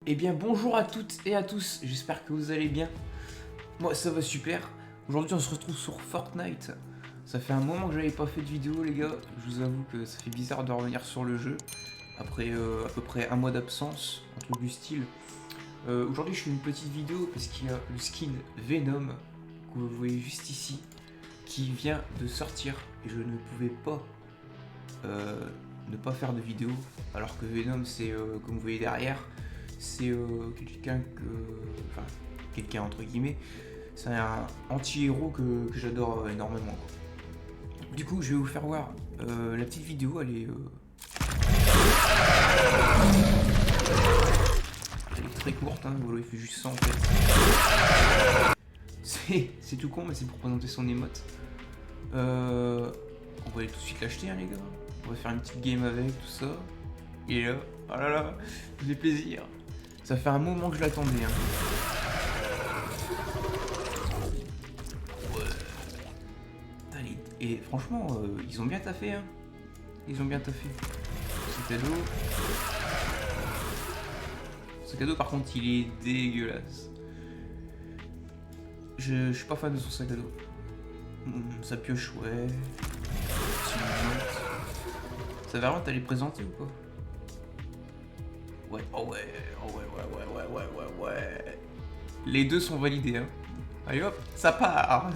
Eh bien bonjour à toutes et à tous, j'espère que vous allez bien. Moi ça va super. Aujourd'hui on se retrouve sur Fortnite. Ça fait un moment que j'avais pas fait de vidéo les gars. Je vous avoue que ça fait bizarre de revenir sur le jeu. Après à peu près un mois d'absence, un truc du style. Aujourd'hui je fais une petite vidéo parce qu'il y a le skin Venom que vous voyez juste ici qui vient de sortir. Et je ne pouvais pas ne pas faire de vidéo. Alors que Venom c'est comme vous voyez derrière. C'est quelqu'un que. Enfin, quelqu'un entre guillemets. C'est un anti-héros que j'adore énormément. Quoi. Du coup, je vais vous faire voir la petite vidéo. Elle est très courte. Hein, voilà, il fait juste ça en fait. C'est tout con, mais c'est pour présenter son émote. On va aller tout de suite l'acheter, hein, les gars. On va faire une petite game avec, tout ça. Et là, oh là là, ça fait plaisir. Ça fait un moment que je l'attendais. Hein. Ouais. Et franchement, ils ont bien taffé. Hein. Ils ont bien taffé. Ce cadeau. Ce cadeau, par contre, il est dégueulasse. Je suis pas fan de son sac à dos. Sa pioche, ouais. Ça va vraiment t'aller présenter ou pas? Ouais, oh ouais, ouais. Les deux sont validés, hein. Allez hop, ça part.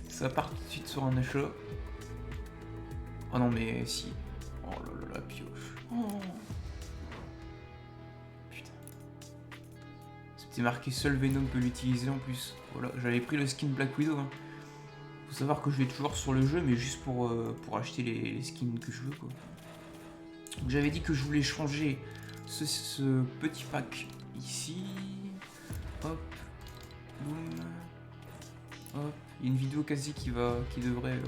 Ça part tout de suite sur un achat. Oh non mais si. Oh là là, la pioche. Oh. Putain. C'était marqué seul Venom peut l'utiliser en plus. Voilà, j'avais pris le skin Black Widow. Hein. Faut savoir que je vais toujours sur le jeu, mais juste pour acheter les skins que je veux quoi. J'avais dit que je voulais changer ce petit pack ici. Hop. Boum. Hop. Il y a une vidéo quasi qui devrait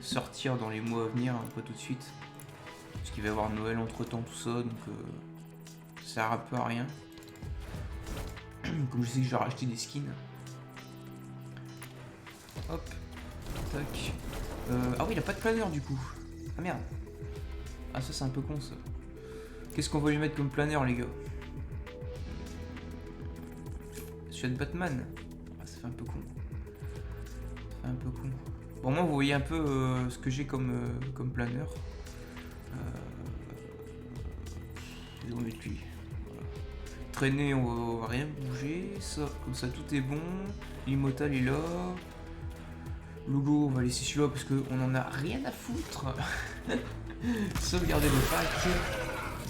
sortir dans les mois à venir, hein, pas tout de suite. Parce qu'il va y avoir Noël entre temps, tout ça, donc ça sert un peu à rien. Comme je sais que je vais racheter des skins. Hop. Tac. Ah oui, il a pas de planeur du coup. Ah merde. Ah ça c'est un peu con ça. Qu'est-ce qu'on va lui mettre comme planeur les gars? Celui de Batman. Ah ça fait un peu con. Ça fait un peu con. Bon moi vous voyez un peu ce que j'ai comme planeur. On va mettre lui. Voilà. Traîner on va rien bouger. Ça, comme ça tout est bon. L'Immortal est là. Logo on va laisser celui-là parce qu'on en a rien à foutre. Sauvegarder le pack.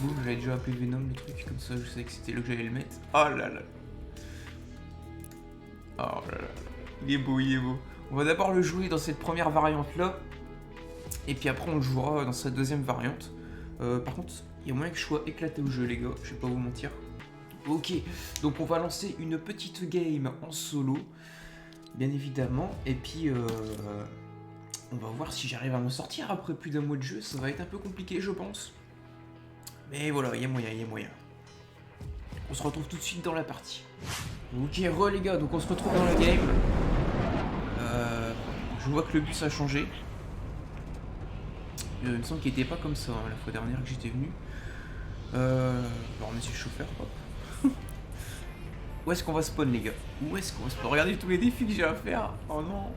Boum, j'avais déjà appelé Venom le truc, comme ça je savais que c'était là que j'allais le mettre. Oh là là. Oh là là. Il est beau, il est beau. On va d'abord le jouer dans cette première variante là. Et puis après on le jouera dans sa deuxième variante. Par contre, il y a moyen que je sois éclaté au jeu les gars, je vais pas vous mentir. Ok, donc on va lancer une petite game en solo. Bien évidemment. Et puis on va voir si j'arrive à m'en sortir après plus d'un mois de jeu. Ça va être un peu compliqué je pense. Mais voilà, il y a moyen, il y a moyen. On se retrouve tout de suite dans la partie. Ok, les gars, donc on se retrouve dans la game. Je vois que le bus a changé. Il me semble qu'il était pas comme ça hein, la fois dernière que j'étais venu. On va remettre le chauffeur, hop. Où est-ce qu'on va spawn les gars? Où est-ce qu'on va spawn? Regardez tous les défis que j'ai à faire. Oh non.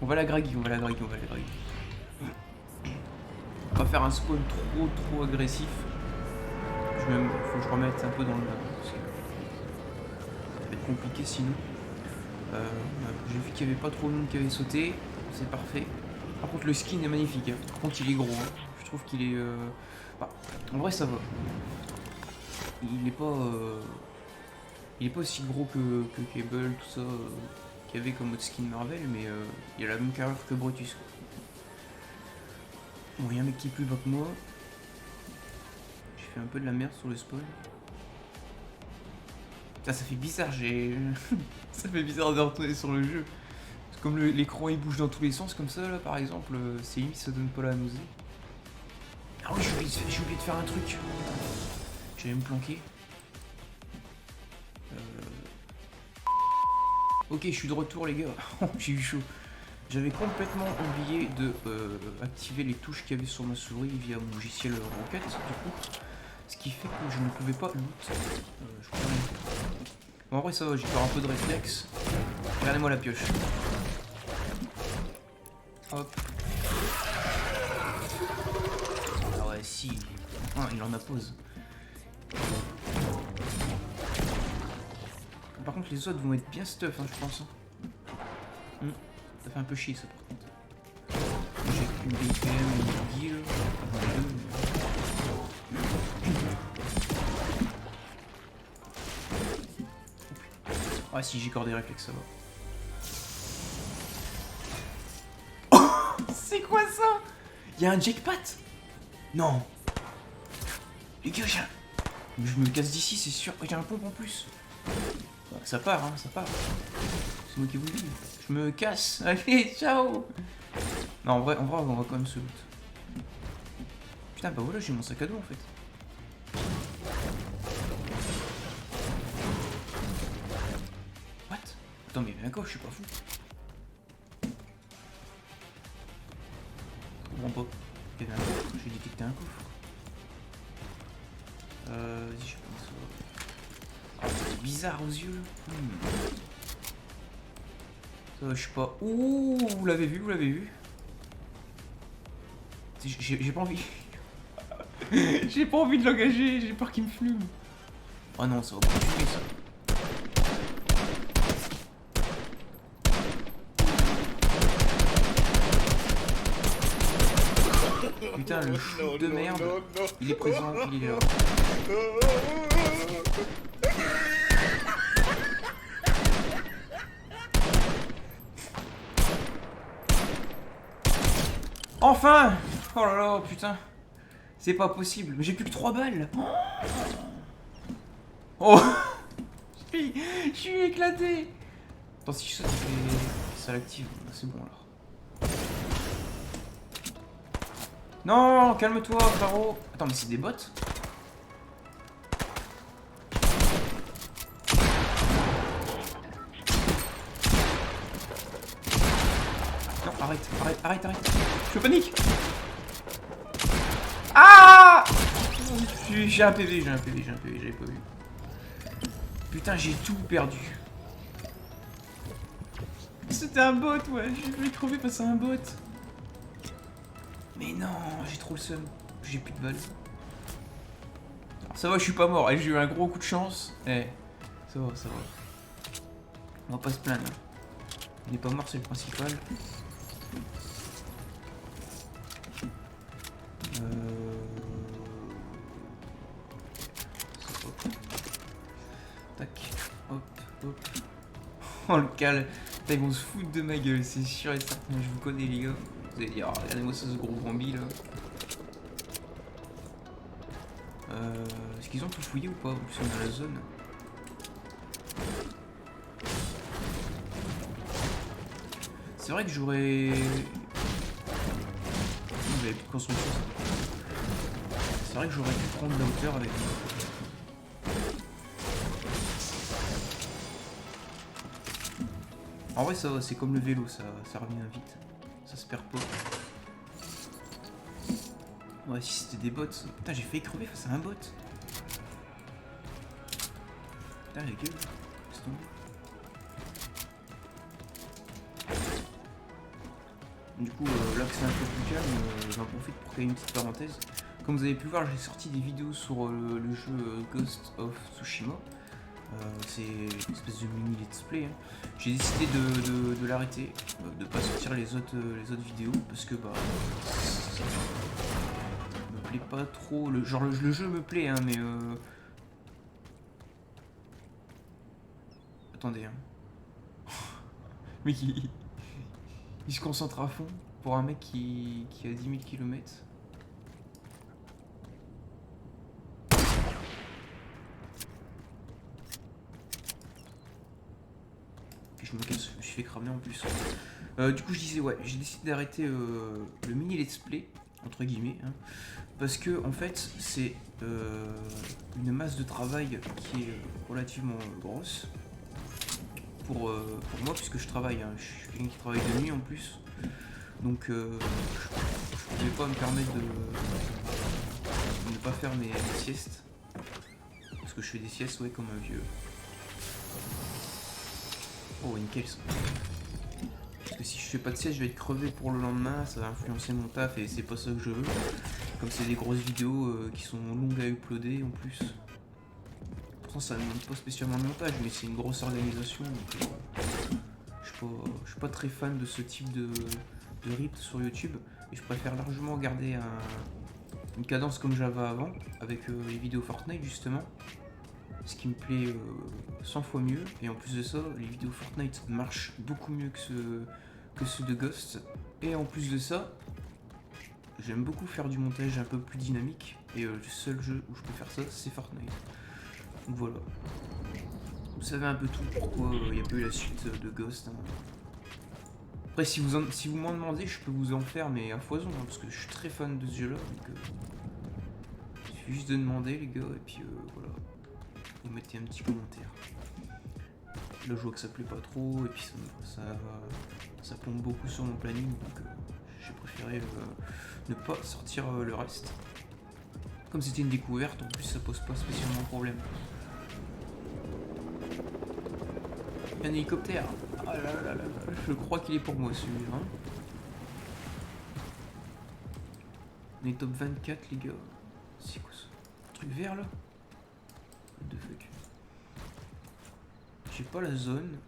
On va la draguer, on va la draguer, on va la draguer. On va faire un spawn trop agressif. Faut que je remette un peu dans le bain. Ça va être compliqué sinon. J'ai vu qu'il n'y avait pas trop de monde qui avait sauté. C'est parfait. Par contre le skin est magnifique. Hein. Par contre il est gros. Hein. Je trouve qu'il est... Bah, en vrai ça va. Il est pas... Il est pas aussi gros que Cable, tout ça, qu'il y avait comme autre skin Marvel, mais il a la même carrure que Brutus. Bon, il y a un mec qui est plus bas que moi. J'ai fait un peu de la merde sur le spawn. Ça fait bizarre, ça fait bizarre de retourner sur le jeu. Comme l'écran il bouge dans tous les sens comme ça, là par exemple, c'est limite ça donne pas la nausée. Ah oui, j'ai oublié de faire un truc. J'allais me planquer. Ok, je suis de retour les gars. J'ai eu chaud. J'avais complètement oublié de activer les touches qu'il y avait sur ma souris via mon logiciel Rocket, du coup. Ce qui fait que je ne pouvais pas loot. Je crois rien. Bon, en vrai, ça va, j'ai peur un peu de réflexe. Regardez-moi la pioche. Hop. Ah ouais, si. Ah, il en a pose. Par contre, les autres vont être bien stuff, hein, je pense. Ça fait un peu chier, ça, par contre. J'ai une BPM, une guille. Ah si, j'ai encore des réflexes, ça va. Oh, c'est quoi ça? Y'a un jackpot? Non. Les gars, je me casse d'ici, c'est sûr. J'ai un pompe en plus. Ça part, hein, ça part. C'est moi qui vous le dis. Je me casse. Allez, ciao. Non, en vrai, on va quand même se loot. Putain, bah voilà, j'ai mon sac à dos en fait. What? Attends, mais il y avait un coffre, je suis pas fou. Je comprends pas. Il y avait un coffre, j'ai détecté un coffre. Vas-y, je pense. Ah, c'est bizarre aux yeux. Ça va, je sais pas. Ouh, vous l'avez vu, vous l'avez vu. J'ai pas envie. J'ai pas envie de l'engager, j'ai peur qu'il me fume. Oh non, ça va pas fumer ça. Putain, le chou de merde, il est présent, il est là. Enfin! Oh là là, putain. C'est pas possible, mais j'ai plus que 3 balles. Oh. Je suis éclaté. Attends, si je saute, ça l'active. C'est bon alors. Non, calme-toi, frérot. Attends, mais c'est des bots? Non, arrête. Je panique. Ah! J'ai un PV, j'avais pas vu. Putain, j'ai tout perdu. C'était un bot, ouais, je vais crever face à un bot. Mais non, j'ai trop le seum. J'ai plus de balles. Alors, ça va, je suis pas mort. J'ai eu un gros coup de chance. Eh, ça va. On va pas se plaindre. On n'est pas mort, c'est le principal. Tac, hop. Oh le cal. Ils vont se foutre de ma gueule, c'est sûr et certain. Je vous connais les gars. Vous allez dire, regardez-moi ça, ce gros Bambi là. Est-ce qu'ils ont tout fouillé ou pas? Ou si on est dans la zone? C'est vrai que j'aurais... J'avais plus de construction. C'est vrai que j'aurais pu prendre de la hauteur avec... En vrai, ça c'est comme le vélo, ça revient vite. Ça se perd pas. Ouais, si c'était des bots... Putain, j'ai failli crever face à un bot. Putain, les gueules. Laisse tomber. Du coup, là que c'est un peu plus calme, j'en profite pour créer une petite parenthèse. Comme vous avez pu voir, j'ai sorti des vidéos sur le jeu Ghost of Tsushima. C'est une espèce de mini let's play. Hein. J'ai décidé de l'arrêter, de pas sortir les autres vidéos parce que bah ça me plaît pas trop. Le jeu me plaît, hein, mais attendez. Hein. Mais il se concentre à fond pour un mec qui a 10 000 km. Je me casse, je me suis fait cramer en plus. Du coup, je disais, ouais, j'ai décidé d'arrêter le mini let's play, entre guillemets, hein, parce que en fait, c'est une masse de travail qui est relativement grosse pour moi, puisque je travaille, hein, je suis quelqu'un qui travaille de nuit en plus, donc je ne pouvais pas me permettre de ne pas faire mes siestes. Parce que je fais des siestes, ouais, comme un vieux. Oh, nickel ça. Parce que si je fais pas de sieste, je vais être crevé pour le lendemain, ça va influencer mon taf et c'est pas ça que je veux. Comme c'est des grosses vidéos qui sont longues à uploader en plus. Pourtant ça ne demande pas spécialement de montage, mais c'est une grosse organisation. Donc, je suis pas très fan de ce type de rythme sur YouTube. Et je préfère largement garder une cadence comme j'avais avant, avec les vidéos Fortnite justement. Ce qui me plaît 100 fois mieux. Et en plus de ça, les vidéos Fortnite marchent beaucoup mieux que ceux de Ghost. Et en plus de ça, j'aime beaucoup faire du montage un peu plus dynamique. Et le seul jeu où je peux faire ça, c'est Fortnite. Donc voilà. Vous savez un peu tout pourquoi il n'y a pas eu la suite de Ghost. Hein. Après, si vous m'en demandez, je peux vous en faire, mais à foison, hein, parce que je suis très fan de ce jeu-là. Donc, il suffit juste de demander, les gars, et puis voilà. Vous mettez un petit commentaire. Là, je vois que ça plaît pas trop, et puis ça plombe beaucoup sur mon planning, donc j'ai préféré ne pas sortir le reste. Comme c'était une découverte, en plus, ça pose pas spécialement problème. Un hélicoptère. Ah là là là, je crois qu'il est pour moi celui-là. Hein. On est top 24 les gars. C'est quoi ça? Un truc vert là? What the fuck? J'ai pas la zone.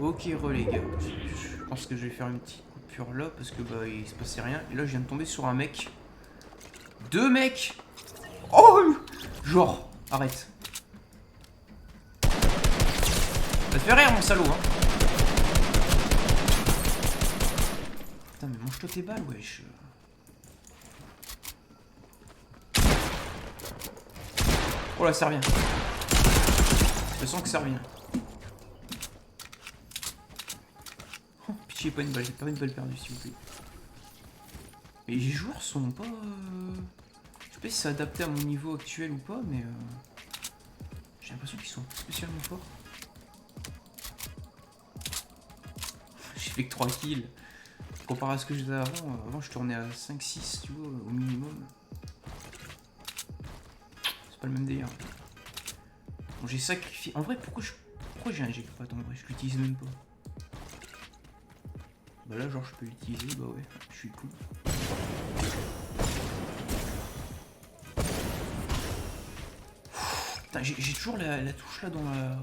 Ok les gars. Je pense que je vais faire une petite coupure là parce que bah il se passait rien. Et là je viens de tomber sur un mec. Deux mecs. Oh genre, arrête. Ça te fait rire mon salaud hein. Putain mais mange-toi tes balles wesh. Oh là ça revient. Je sens que ça revient. Oh pitié pas une balle, j'ai pas une balle perdue s'il vous plaît. Et les joueurs sont pas... Je sais pas si c'est adapté à mon niveau actuel ou pas mais... J'ai l'impression qu'ils sont spécialement forts. J'ai fait que 3 kills. Comparé à ce que j'étais avant je tournais à 5-6 tu vois au minimum. C'est pas le même délire. Bon, j'ai sacrifié. En vrai pourquoi j'ai un jackpot en vrai? Je l'utilise même pas. Bah là genre je peux l'utiliser, bah ouais, je suis cool. Putain j'ai toujours la touche là dans la...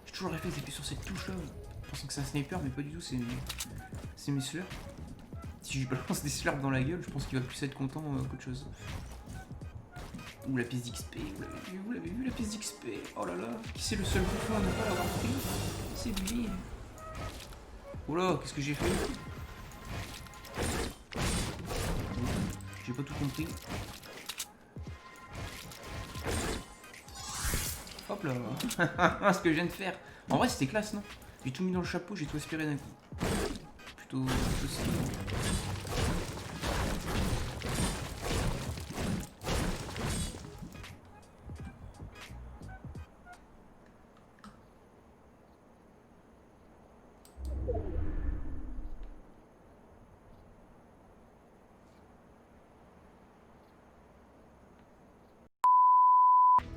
J'ai toujours le réflexe d'appuyer sur cette touche là. Pensant que c'est un sniper mais pas du tout, c'est mes slurs. Si je lui balance des slurps dans la gueule, je pense qu'il va plus être content qu'autre chose. Ouh la pièce d'XP, vous l'avez vu la pièce d'XP? Oh là là, qui c'est le seul bouffon à ne pas l'avoir pris? C'est lui. Oh là, qu'est-ce que j'ai fait? J'ai pas tout compris. Hop là. Ce que je viens de faire. En vrai c'était classe non? J'ai tout mis dans le chapeau, j'ai tout aspiré d'un coup. Plutôt stylé.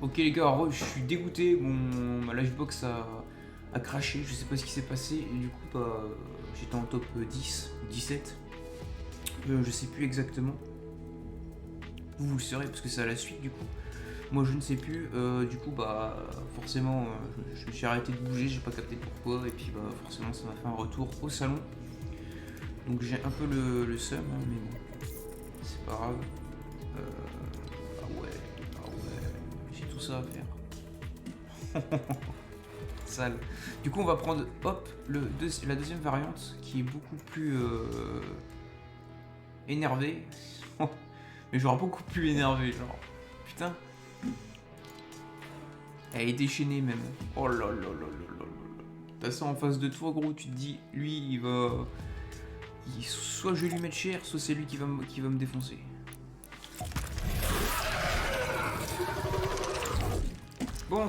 Ok les gars, je suis dégoûté, ma livebox a craché, je sais pas ce qui s'est passé, et du coup bah, j'étais en top 10, 17, je sais plus exactement, vous le saurez parce que c'est à la suite du coup, moi je ne sais plus, du coup bah forcément je me suis arrêté de bouger, j'ai pas capté pourquoi, et puis bah forcément ça m'a fait un retour au salon, donc j'ai un peu le seum, hein, mais bon, c'est pas grave. Tout ça à faire. Sale. Du coup on va prendre hop la deuxième variante qui est beaucoup plus énervée. Mais genre beaucoup plus énervée genre. Putain. Elle est déchaînée même. Oh là là là là là là. T'as ça en face de toi gros, tu te dis lui il va. Soit je vais lui mettre cher, soit c'est lui qui va me défoncer. Bon,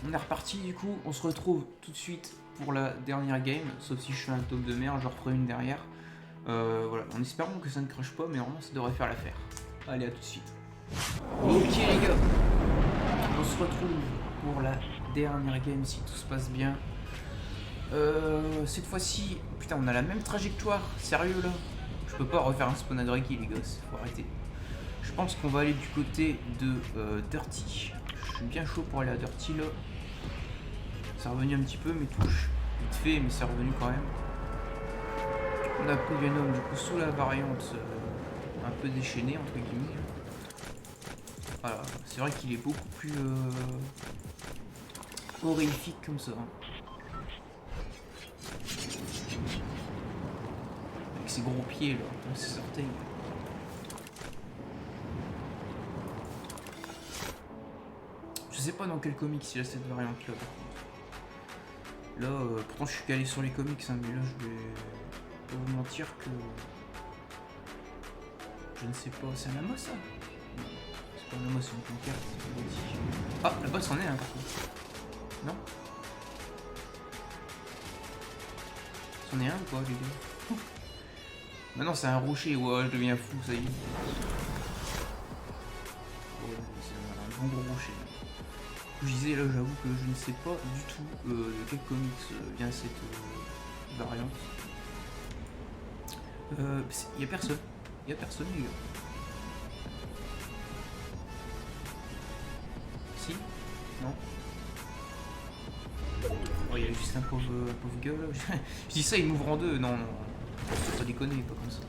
on est reparti du coup, on se retrouve tout de suite pour la dernière game, sauf si je fais un top de merde, je referai une derrière. Voilà, en espérant que ça ne crache pas, mais normalement ça devrait faire l'affaire. Allez, à tout de suite. Ok les gars, retrouve pour la dernière game si tout se passe bien. Cette fois-ci, putain, on a la même trajectoire, sérieux là. Je peux pas refaire un spawn à Draki les gosses, faut arrêter. Je pense qu'on va aller du côté de Dirty. Je suis bien chaud pour aller à Dirty là. C'est revenu un petit peu mes touches, vite fait, mais c'est revenu quand même. On a pris Venom du coup sous la variante un peu déchaînée entre guillemets. Voilà, c'est vrai qu'il est beaucoup plus horrifique comme ça. Avec ses gros pieds là, ses orteils. Je sais pas dans quel comics il a cette variante là par contre. Là, pourtant je suis calé sur les comics, hein, mais là je vais pas vous mentir que je ne sais pas. C'est un lama ça? Non, c'est pas un lama, c'est une pancarte. Ah, là-bas c'en est un par contre. Non? C'en est un ou quoi les gars? Maintenant c'est un rocher, ouais, je deviens fou, ça y est. Ouais, c'est un bon gros rocher. Je disais là, j'avoue que je ne sais pas du tout de quel comics vient cette variante. Y a personne. Y a personne les gars. Si? Non? Oh, il y a juste un pauvre gars là. Je dis ça, il m'ouvre en deux. Non, non. Faut pas déconner, pas comme ça.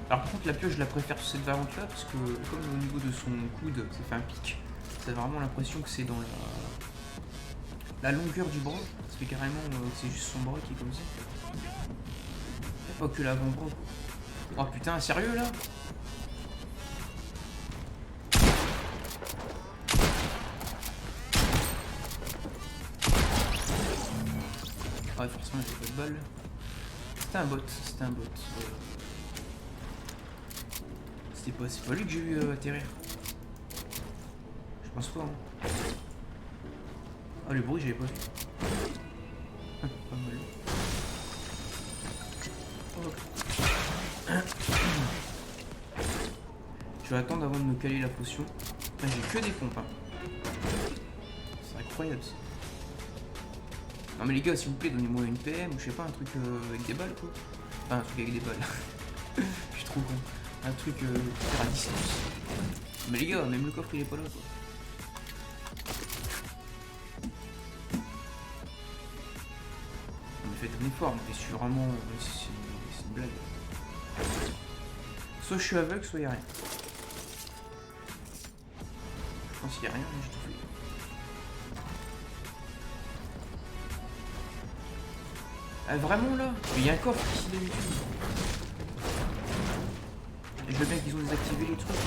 Alors par contre la pioche je la préfère sur cette variante là parce que comme au niveau de son coude ça fait un pic. Ça a vraiment l'impression que c'est dans la longueur du bras. Ça fait carrément c'est juste son bras qui est comme ça. Et pas que l'avant-bras. Oh putain, sérieux là? Ah forcément j'ai pas de balle. C'était un bot, c'était un bot. C'est pas lui que j'ai vu atterrir. Je pense pas. Hein. Ah le bruit j'avais pas vu. Pas mal. Hop. Je vais attendre avant de me caler la potion. J'ai que des pompes. Hein. C'est incroyable ça. Non mais les gars s'il vous plaît donnez-moi une PM ou je sais pas un truc avec des balles quoi. Enfin un truc avec des balles. Je suis trop con. Un truc faire à distance. Mais les gars même le coffre il est pas là quoi. On a fait un effort mais je suis vraiment. C'est une blague. Soit je suis aveugle soit y'a rien. Je pense qu'il y a rien mais j'ai tout fait. Ah, vraiment là? Il y a un coffre ici d'habitude. Je veux bien qu'ils ont désactivé les trucs.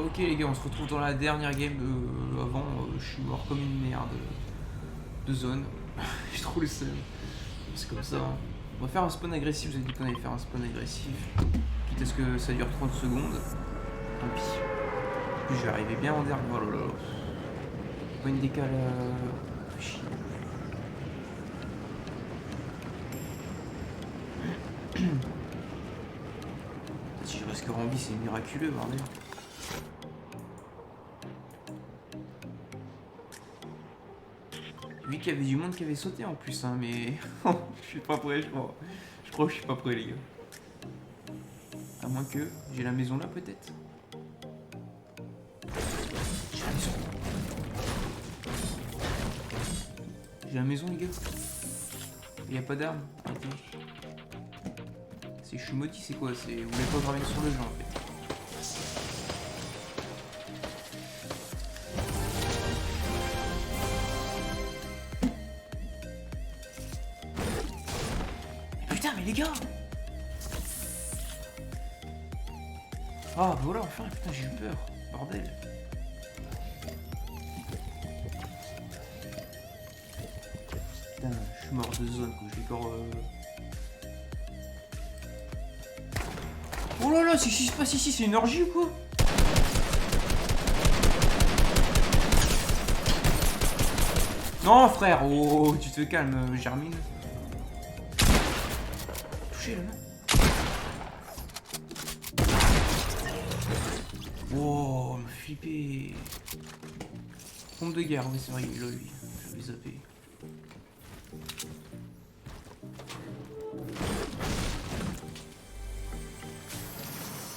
Ok les gars, on se retrouve dans la dernière game avant, je suis mort comme une merde de zone. J'ai trop le seum. C'est comme ça. Hein. On va faire un spawn agressif, vous avez dit qu'on allait faire un spawn agressif. Quitte à ce que ça dure 30 secondes. Tant pis. Puis je vais arriver bien en dernier. Oh là là. Pas une décale chier. Si je reste en vie, c'est miraculeux, bordel. Vu qu'il y avait du monde qui avait sauté en plus, hein, mais je suis pas prêt, je crois. Je crois que je suis pas prêt, les gars. À moins que j'ai la maison là, peut-être. J'ai la maison. J'ai la maison, les gars. Il y a pas d'armes. Arrêtez. C'est je suis maudit, c'est quoi? C'est vous voulez pas graver sur le jeu en fait. Mais putain, mais les gars! Ah bah voilà, enfin, putain, j'ai eu peur. Bordel. Putain, je suis mort de zone, quoi. Je vais encore... Oh là là, c'est ce qui se passe ici, c'est une orgie ou quoi? Non frère, oh, tu te calmes, Germine. Touché là, non? Oh, il m'a flippé. Pompe de guerre, oui c'est vrai, il est là lui. Je vais zapper.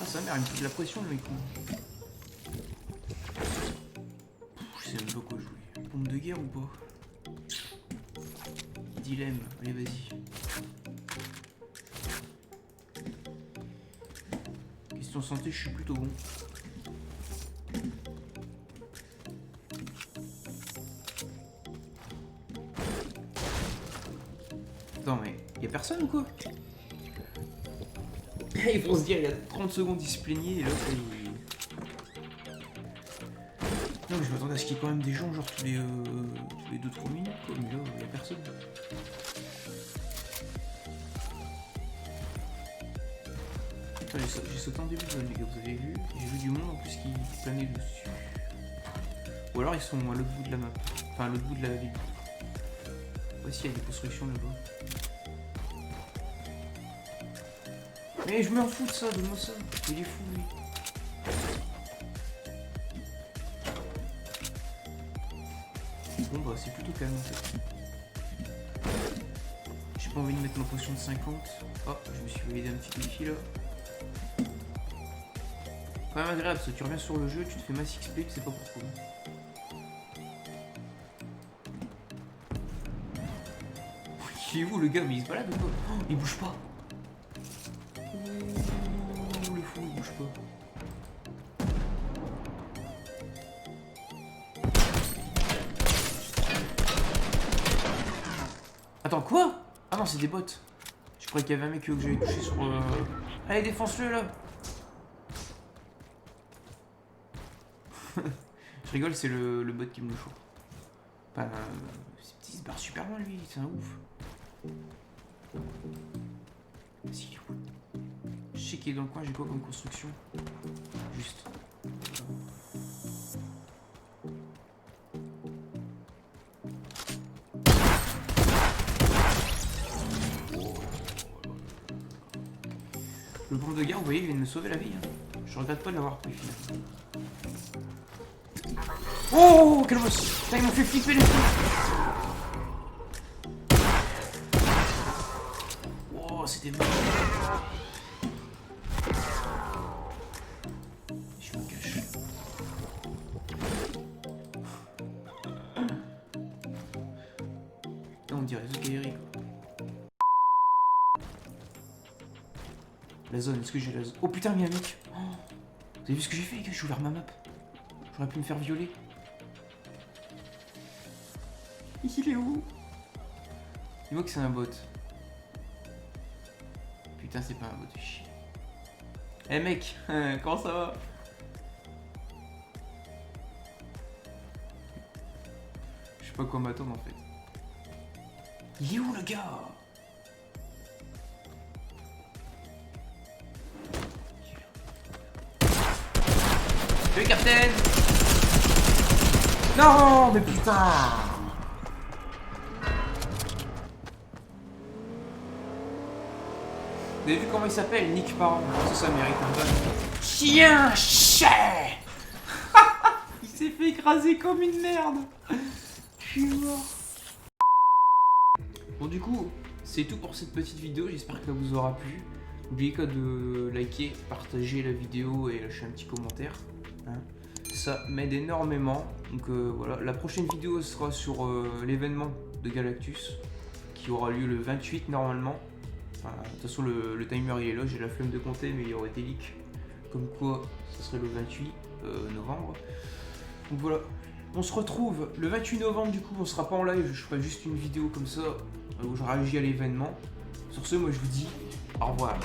Ah sa mère, il me fout de la pression le mec. Je sais même pas quoi jouer. Pompe de guerre ou pas? Dilemme, allez vas-y. Question santé, je suis plutôt bon. Attends mais y'a personne ou quoi? Ils vont se dire il y a 30 secondes il se plaignait et là il... Non mais je m'attendais à ce qu'il y ait quand même des gens genre tous les 2-3 minutes quoi, mais là y'a personne. J'ai sauté en début de zone les gars, vous avez vu? J'ai vu du monde en plus qui planait dessus. Ou alors ils sont à l'autre bout de la map, enfin à l'autre bout de la ville. Voici il y a des constructions là-bas. Mais je m'en fous de ça, donne-moi ça. Il est fou lui. Bon bah c'est plutôt calme en fait. J'ai pas envie de mettre ma potion de 50. Oh, je me suis validé un petit défi là. Quand même agréable ça, tu reviens sur le jeu, tu te fais masse XP, tu sais pas pourquoi. Il est où le gars? Mais il se balade ou quoi? Oh, il bouge pas. Oh, le fou, il bouge pas. Attends, quoi? Ah non, c'est des bots. Je croyais qu'il y avait un mec que j'avais touché sur... Allez, défonce-le, là. Je rigole, c'est le bot qui me le chaud. Enfin, il se barre super loin, lui. C'est un ouf. Si, il est où? Je sais qu'il est dans le coin, j'ai quoi comme construction? Juste. Le pompe de guerre, vous voyez, il vient de me sauver la vie. Hein. Je regrette pas de l'avoir pris finalement. Oh, quel boss! Putain, ils m'ont fait flipper les trucs! Oh, c'était bon. Je me cache. On dirait Zogairi quoi. La zone, est-ce que j'ai la zone? Oh putain, mais il y a un mec! Oh, vous avez vu ce que j'ai fait les gars? J'ai ouvert ma map. J'aurais pu me faire violer. Il est où? Dis-moi que c'est un bot. Putain, c'est pas un bot, chier. Eh mec, comment ça va? Je sais pas quoi m'attendre en fait. Il est où le gars? Salut Captain! Non, mais putain! Vous avez vu comment il s'appelle? Nick Parent. Ça mérite un ban. Chien chais. Il s'est fait écraser comme une merde. Je suis mort. Bon du coup, c'est tout pour cette petite vidéo. J'espère que ça vous aura plu. N'oubliez pas de liker, partager la vidéo et lâcher un petit commentaire. Hein. Ça m'aide énormément. Donc voilà, la prochaine vidéo sera sur l'événement de Galactus qui qui aura lieu le 28 normalement. Enfin, de toute façon le timer il est là, j'ai la flemme de compter, mais il y aurait des leaks comme quoi ce serait le 28 novembre. Donc voilà, on se retrouve le 28 novembre du coup, on sera pas en live, je ferai juste une vidéo comme ça où je réagis à l'événement. Sur ce, moi je vous dis au revoir.